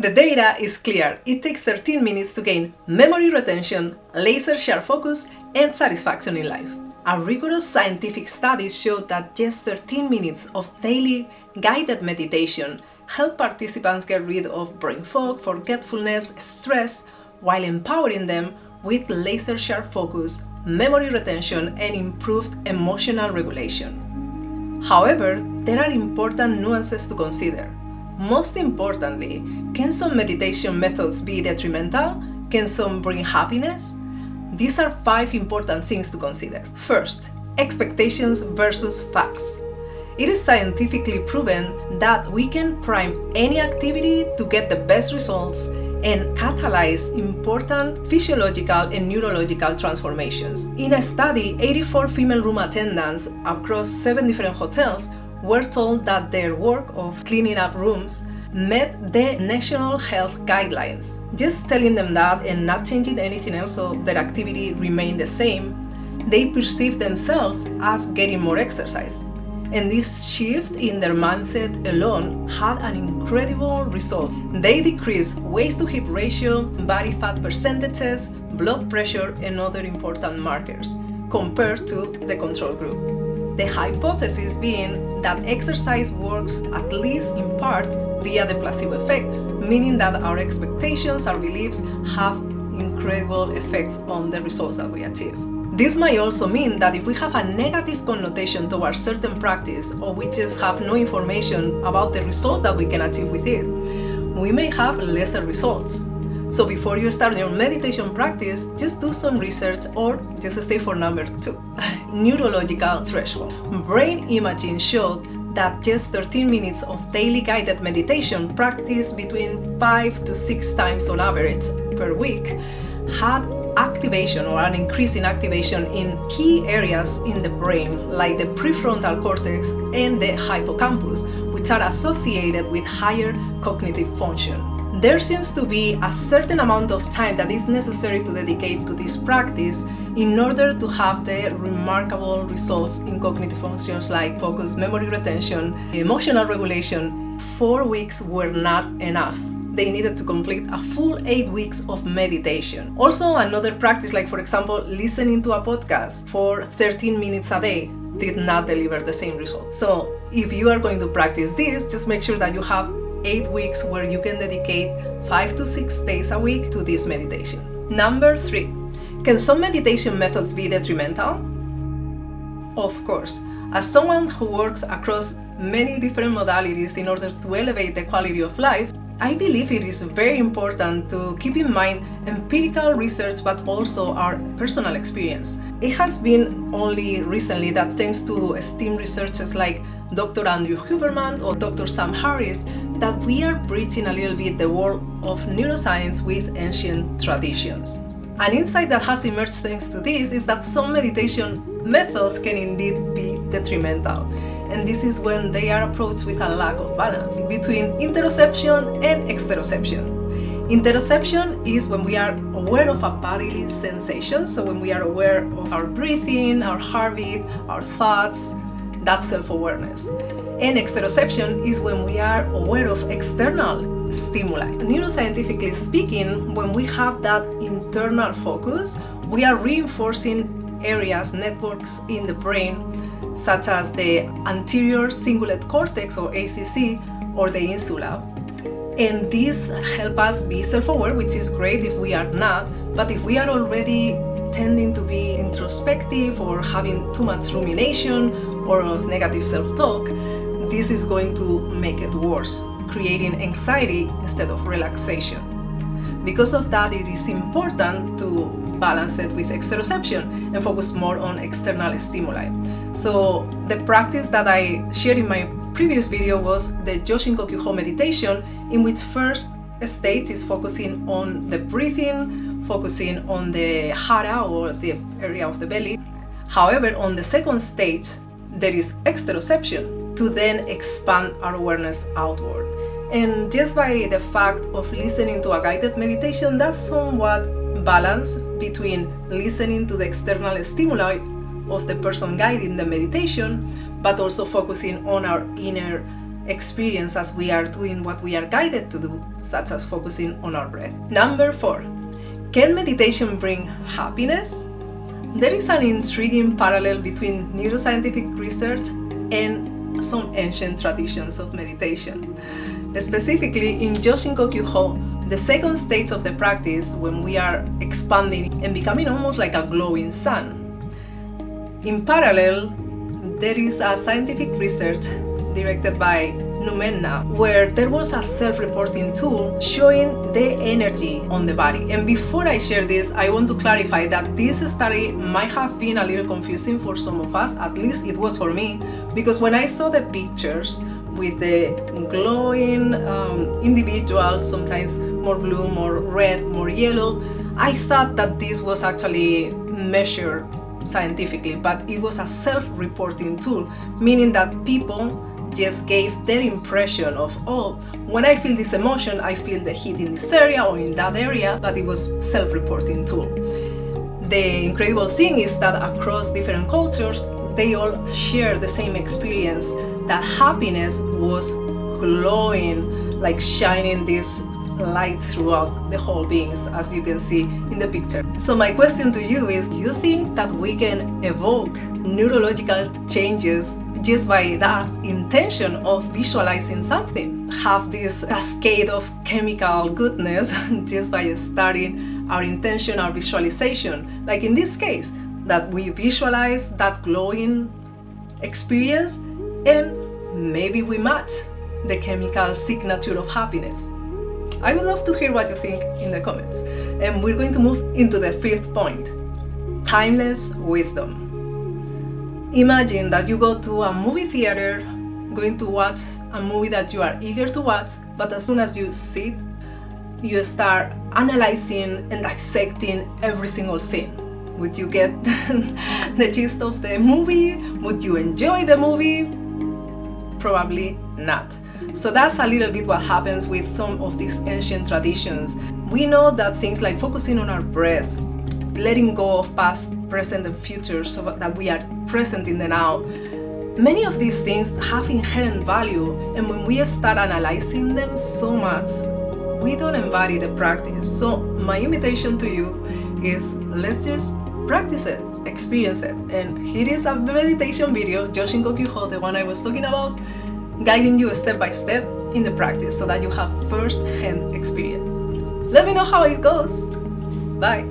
The data is clear. It takes 13 minutes to gain memory retention, laser-sharp focus, and satisfaction in life. A rigorous scientific study showed that just 13 minutes of daily guided meditation help participants get rid of brain fog, forgetfulness, stress, while empowering them with laser-sharp focus, memory retention, and improved emotional regulation. However, there are important nuances to consider. Most importantly, can some meditation methods be detrimental? Can some bring happiness? These are 5 important things to consider. First, expectations versus facts. It is scientifically proven that we can prime any activity to get the best results and catalyze important physiological and neurological transformations. In a study, 84 female room attendants across 7 different hotels were told that their work of cleaning up rooms met the national health guidelines. Just telling them that and not changing anything else so their activity remained the same, they perceived themselves as getting more exercise. And this shift in their mindset alone had an incredible result. They decreased waist-to-hip ratio, body fat percentages, blood pressure, and other important markers compared to the control group. The hypothesis being that exercise works at least in part via the placebo effect, meaning that our expectations, our beliefs have incredible effects on the results that we achieve. This might also mean that if we have a negative connotation towards certain practice, or we just have no information about the results that we can achieve with it, we may have lesser results. So before you start your meditation practice, just do some research or just stay for number 2. Neurological threshold. Brain imaging showed that just 13 minutes of daily guided meditation practiced between 5 to 6 times on average per week had activation or an increase in activation in key areas in the brain like the prefrontal cortex and the hippocampus, which are associated with higher cognitive function. There seems to be a certain amount of time that is necessary to dedicate to this practice in order to have the remarkable results in cognitive functions like focus, memory retention, emotional regulation. 4 weeks were not enough. They needed to complete a full 8 weeks of meditation. Also, another practice, like for example, listening to a podcast for 13 minutes a day, did not deliver the same result. So if you are going to practice this, just make sure that you have 8 weeks where you can dedicate 5 to 6 days a week to this meditation. Number 3, can some meditation methods be detrimental? Of course. As someone who works across many different modalities in order to elevate the quality of life, I believe it is very important to keep in mind empirical research but also our personal experience. It has been only recently that thanks to esteemed researchers like Dr. Andrew Huberman or Dr. Sam Harris that we are bridging a little bit the world of neuroscience with ancient traditions. An insight that has emerged thanks to this is that some meditation methods can indeed be detrimental. And this is when they are approached with a lack of balance between interoception and exteroception. Interoception is when we are aware of our bodily sensations, so when we are aware of our breathing, our heartbeat, our thoughts, that's self-awareness. And exteroception is when we are aware of external stimuli. Neuroscientifically speaking, when we have that internal focus, we are reinforcing areas, networks in the brain such as the anterior cingulate cortex or ACC or the insula. And these help us be self-aware, which is great if we are not, but if we are already tending to be introspective or having too much rumination or negative self-talk, this is going to make it worse, creating anxiety instead of relaxation. Because of that, it is important to balance it with exteroception and focus more on external stimuli. So the practice that I shared in my previous video was the Joshinkokyuho meditation, in which first stage is focusing on the breathing, focusing on the hara or the area of the belly. However, on the second stage, there is exteroception to then expand our awareness outward. And just by the fact of listening to a guided meditation, that's somewhat balanced between listening to the external stimuli of the person guiding the meditation, but also focusing on our inner experience as we are doing what we are guided to do, such as focusing on our breath. Number 4, can meditation bring happiness? There is an intriguing parallel between neuroscientific research and some ancient traditions of meditation. Specifically, in Joshinko-kyuho, the second stage of the practice, when we are expanding and becoming almost like a glowing sun. In parallel, there is a scientific research directed by Numenna, where there was a self-reporting tool showing the energy on the body. And before I share this, I want to clarify that this study might have been a little confusing for some of us, at least it was for me, because when I saw the pictures with the glowing individuals, sometimes more blue, more red, more yellow, I thought that this was actually measured scientifically, but it was a self-reporting tool, meaning that people just gave their impression of, oh, when I feel this emotion, I feel the heat in this area or in that area, but it was self-reporting tool. The incredible thing is that across different cultures, they all share the same experience, that happiness was glowing, like shining this light throughout the whole beings, as you can see in the picture. So my question to you is, do you think that we can evoke neurological changes just by that intention of visualizing something? Have this cascade of chemical goodness just by starting our intention, our visualization. Like in this case, that we visualize that glowing experience and maybe we match the chemical signature of happiness. I would love to hear what you think in the comments. And we're going to move into the 5th point, timeless wisdom. Imagine that you go to a movie theater, going to watch a movie that you are eager to watch, but as soon as you sit, you start analyzing and dissecting every single scene. Would you get the gist of the movie? Would you enjoy the movie? Probably not. So that's a little bit what happens with some of these ancient traditions. We know that things like focusing on our breath, letting go of past, present, and future so that we are present in the now, many of these things have inherent value, and when we start analyzing them so much, we don't embody the practice. So my invitation to you is, let's just practice it, experience it. And here is a meditation video, Joshinko-kyuho, the one I was talking about, guiding you step by step in the practice so that you have first-hand experience. Let me know how it goes. Bye.